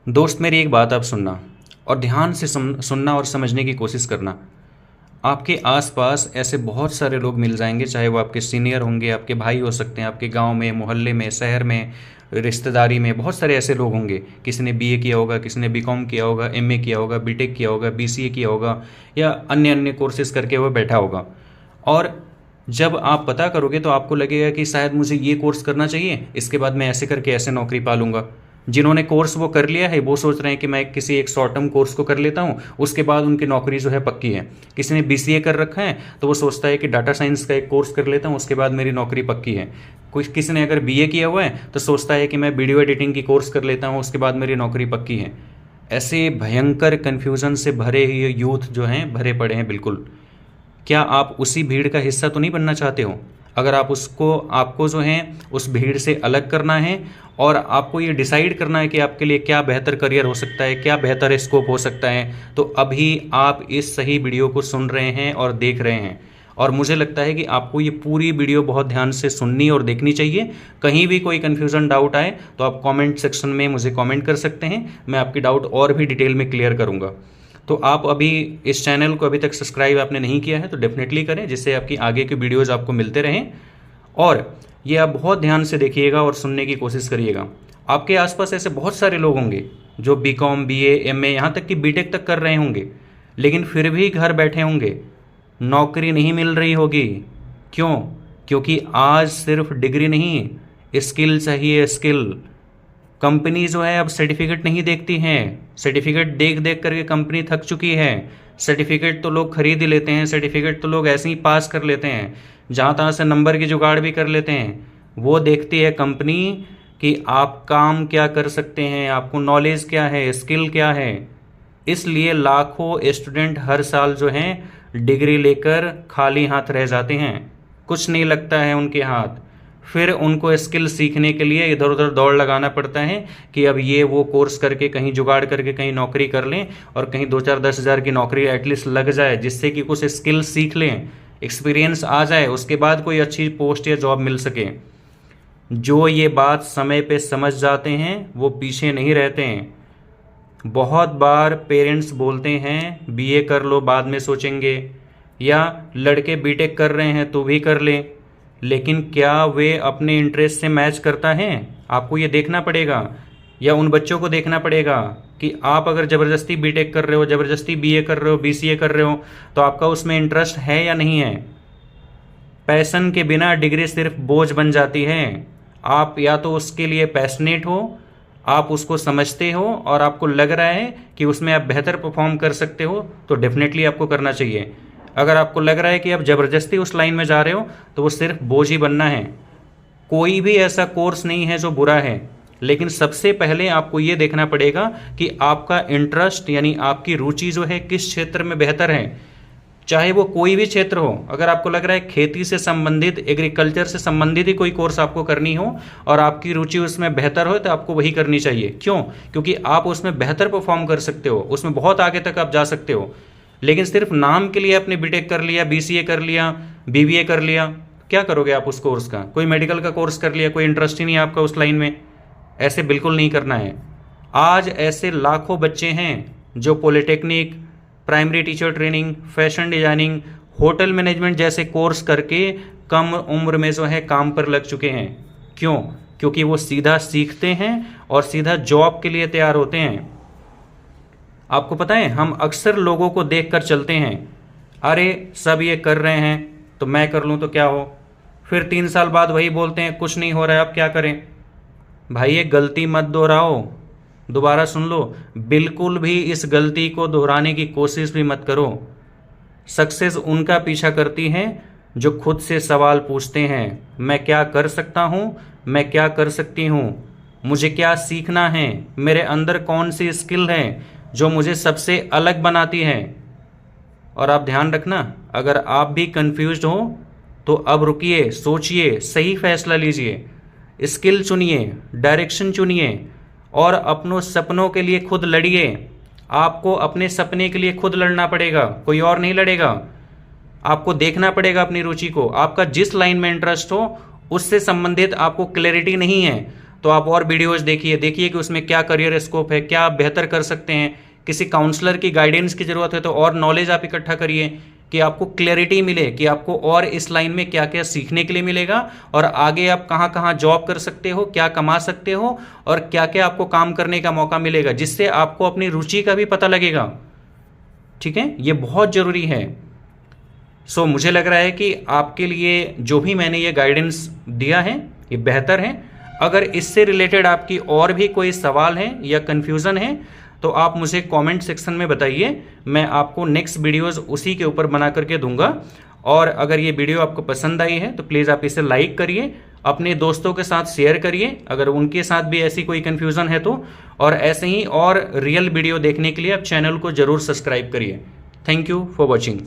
दोस्त मेरी एक बात आप सुनना और ध्यान से सुनना और समझने की कोशिश करना। आपके आसपास ऐसे बहुत सारे लोग मिल जाएंगे, चाहे वो आपके सीनियर होंगे, आपके भाई हो सकते हैं, आपके गांव में, मोहल्ले में, शहर में, रिश्तेदारी में बहुत सारे ऐसे लोग होंगे। किसी ने बीए किया होगा, किसी ने बीकॉम किया होगा, एमए किया होगा, बीटेक किया होगा, बीसीए किया होगा या अन्य अन्य कोर्सेज करके वो बैठा होगा। और जब आप पता करोगे तो आपको लगेगा कि शायद मुझे ये कोर्स करना चाहिए, इसके बाद मैं ऐसे करके ऐसे नौकरी पा लूँगा। जिन्होंने कोर्स वो कर लिया है वो सोच रहे हैं कि मैं किसी एक शॉर्ट टर्म कोर्स को कर लेता हूँ, उसके बाद उनकी नौकरी जो है पक्की है। किसी ने बीसीए कर रखा है तो वो सोचता है कि डाटा साइंस का एक कोर्स कर लेता हूँ, उसके बाद मेरी नौकरी पक्की है। किसी ने अगर बीए किया हुआ है तो सोचता है कि मैं वीडियो एडिटिंग की कोर्स कर लेता हूँ, उसके बाद मेरी नौकरी पक्की है। ऐसे भयंकर कन्फ्यूज़न से भरे ही यूथ जो हैं भरे पड़े हैं बिल्कुल। क्या आप उसी भीड़ का हिस्सा तो नहीं बनना चाहते हो? अगर आप आपको जो है उस भीड़ से अलग करना है और आपको ये डिसाइड करना है कि आपके लिए क्या बेहतर करियर हो सकता है, क्या बेहतर स्कोप हो सकता है, तो अभी आप इस सही वीडियो को सुन रहे हैं और देख रहे हैं। और मुझे लगता है कि आपको ये पूरी वीडियो बहुत ध्यान से सुननी और देखनी चाहिए। कहीं भी कोई कन्फ्यूज़न डाउट आए तो आप कमेंट सेक्शन में मुझे कमेंट कर सकते हैं, मैं आपकी डाउट और भी डिटेल में क्लियर करूँगा। तो आप अभी इस चैनल को अभी तक सब्सक्राइब आपने नहीं किया है तो डेफिनेटली करें, जिससे आपकी आगे के वीडियोज़ आपको मिलते रहें। और ये आप बहुत ध्यान से देखिएगा और सुनने की कोशिश करिएगा। आपके आसपास ऐसे बहुत सारे लोग होंगे जो बीकॉम, बीए, एमए, यहाँ तक कि बीटेक तक कर रहे होंगे, लेकिन फिर भी घर बैठे होंगे, नौकरी नहीं मिल रही होगी। क्यों? क्योंकि आज सिर्फ डिग्री नहीं, स्किल चाहिए, स्किल। कंपनी जो है अब सर्टिफिकेट नहीं देखती हैं, सर्टिफिकेट देख देख करके कंपनी थक चुकी है। सर्टिफिकेट तो लोग खरीद ही लेते हैं, सर्टिफिकेट तो लोग ऐसे ही पास कर लेते हैं, जहाँ तहाँ से नंबर की जुगाड़ भी कर लेते हैं। वो देखती है कंपनी कि आप काम क्या कर सकते हैं, आपको नॉलेज क्या है, स्किल क्या है। इसलिए लाखों स्टूडेंट हर साल जो हैं डिग्री लेकर खाली हाथ रह जाते हैं, कुछ नहीं लगता है उनके हाथ। फिर उनको स्किल सीखने के लिए इधर उधर दौड़ लगाना पड़ता है कि अब ये वो कोर्स करके कहीं जुगाड़ करके कहीं नौकरी कर लें और कहीं 2-4-10 हज़ार की नौकरी एटलीस्ट लग जाए, जिससे कि कुछ स्किल सीख लें, एक्सपीरियंस आ जाए, उसके बाद कोई अच्छी पोस्ट या जॉब मिल सके। जो ये बात समय पे समझ जाते हैं वो पीछे नहीं रहते हैं। बहुत बार पेरेंट्स बोलते हैं बीए कर लो बाद में सोचेंगे, या लड़के बीटेक कर रहे हैं तो भी कर लें, लेकिन क्या वे अपने इंटरेस्ट से मैच करता है? आपको ये देखना पड़ेगा, या उन बच्चों को देखना पड़ेगा कि आप अगर ज़बरदस्ती बीटेक कर रहे हो, ज़बरदस्ती बीए कर रहे हो, बीसीए कर रहे हो, तो आपका उसमें इंटरेस्ट है या नहीं है। पैशन के बिना डिग्री सिर्फ बोझ बन जाती है। आप या तो उसके लिए पैशनेट हो, आप उसको समझते हो और आपको लग रहा है कि उसमें आप बेहतर परफॉर्म कर सकते हो, तो डेफिनेटली आपको करना चाहिए। अगर आपको लग रहा है कि आप ज़बरदस्ती उस लाइन में जा रहे हो तो वो सिर्फ बोझ ही बनना है। कोई भी ऐसा कोर्स नहीं है जो बुरा है, लेकिन सबसे पहले आपको ये देखना पड़ेगा कि आपका इंटरेस्ट यानी आपकी रुचि जो है किस क्षेत्र में बेहतर है। चाहे वो कोई भी क्षेत्र हो, अगर आपको लग रहा है खेती से संबंधित, एग्रीकल्चर से संबंधित ही कोई कोर्स आपको करनी हो और आपकी रुचि उसमें बेहतर हो, तो आपको वही करनी चाहिए। क्यों? क्योंकि आप उसमें बेहतर परफॉर्म कर सकते हो, उसमें बहुत आगे तक आप जा सकते हो। लेकिन सिर्फ नाम के लिए आपने बीटेक कर लिया, बीसीए कर लिया, बीबीए कर लिया, क्या करोगे आप उस कोर्स का? कोई मेडिकल का कोर्स कर लिया, कोई इंटरेस्ट ही नहीं आपका उस लाइन में। ऐसे बिल्कुल नहीं करना है। आज ऐसे लाखों बच्चे हैं जो polytechnic, primary teacher training, fashion designing, hotel management जैसे कोर्स करके कम उम्र में जो है काम पर लग चुके हैं। क्यों? क्योंकि वो सीधा सीखते हैं और सीधा जॉब के लिए तैयार होते हैं। आपको पता है, हम अक्सर लोगों को देखकर चलते हैं, अरे सब ये कर रहे हैं तो मैं कर लूँ तो क्या हो। फिर 3 साल बाद वही बोलते हैं कुछ नहीं हो रहा है, अब क्या करें। भाई ये गलती मत दोहराओ, दोबारा सुन लो, बिल्कुल भी इस गलती को दोहराने की कोशिश भी मत करो। सक्सेस उनका पीछा करती है जो खुद से सवाल पूछते हैं, मैं क्या कर सकता हूँ, मैं क्या कर सकती हूँ, मुझे क्या सीखना है, मेरे अंदर कौन सी स्किल है जो मुझे सबसे अलग बनाती है। और आप ध्यान रखना, अगर आप भी कंफ्यूज्ड हो तो अब रुकिए, सोचिए, सही फैसला लीजिए, स्किल चुनिए, डायरेक्शन चुनिए और अपनों सपनों के लिए खुद लड़िए। आपको अपने सपने के लिए खुद लड़ना पड़ेगा, कोई और नहीं लड़ेगा। आपको देखना पड़ेगा अपनी रुचि को, आपका जिस लाइन में इंटरेस्ट हो उससे संबंधित आपको क्लैरिटी नहीं है तो आप और वीडियोज़ देखिए कि उसमें क्या करियर स्कोप है, क्या आप बेहतर कर सकते हैं। किसी काउंसलर की गाइडेंस की ज़रूरत है तो और नॉलेज आप इकट्ठा करिए कि आपको क्लैरिटी मिले कि आपको और इस लाइन में क्या क्या सीखने के लिए मिलेगा और आगे आप कहाँ कहाँ जॉब कर सकते हो, क्या कमा सकते हो और क्या क्या आपको काम करने का मौका मिलेगा, जिससे आपको अपनी रुचि का भी पता लगेगा। ठीक है, ये बहुत ज़रूरी है। मुझे लग रहा है कि आपके लिए जो भी मैंने ये गाइडेंस दिया है ये बेहतर है। अगर इससे रिलेटेड आपकी और भी कोई सवाल है या कन्फ्यूज़न है तो आप मुझे कमेंट सेक्शन में बताइए, मैं आपको नेक्स्ट वीडियोस उसी के ऊपर बना करके दूंगा। और अगर ये वीडियो आपको पसंद आई है तो प्लीज़ आप इसे लाइक करिए, अपने दोस्तों के साथ शेयर करिए अगर उनके साथ भी ऐसी कोई कन्फ्यूज़न है तो। और ऐसे ही और रियल वीडियो देखने के लिए आप चैनल को ज़रूर सब्सक्राइब करिए। Thank you for watching.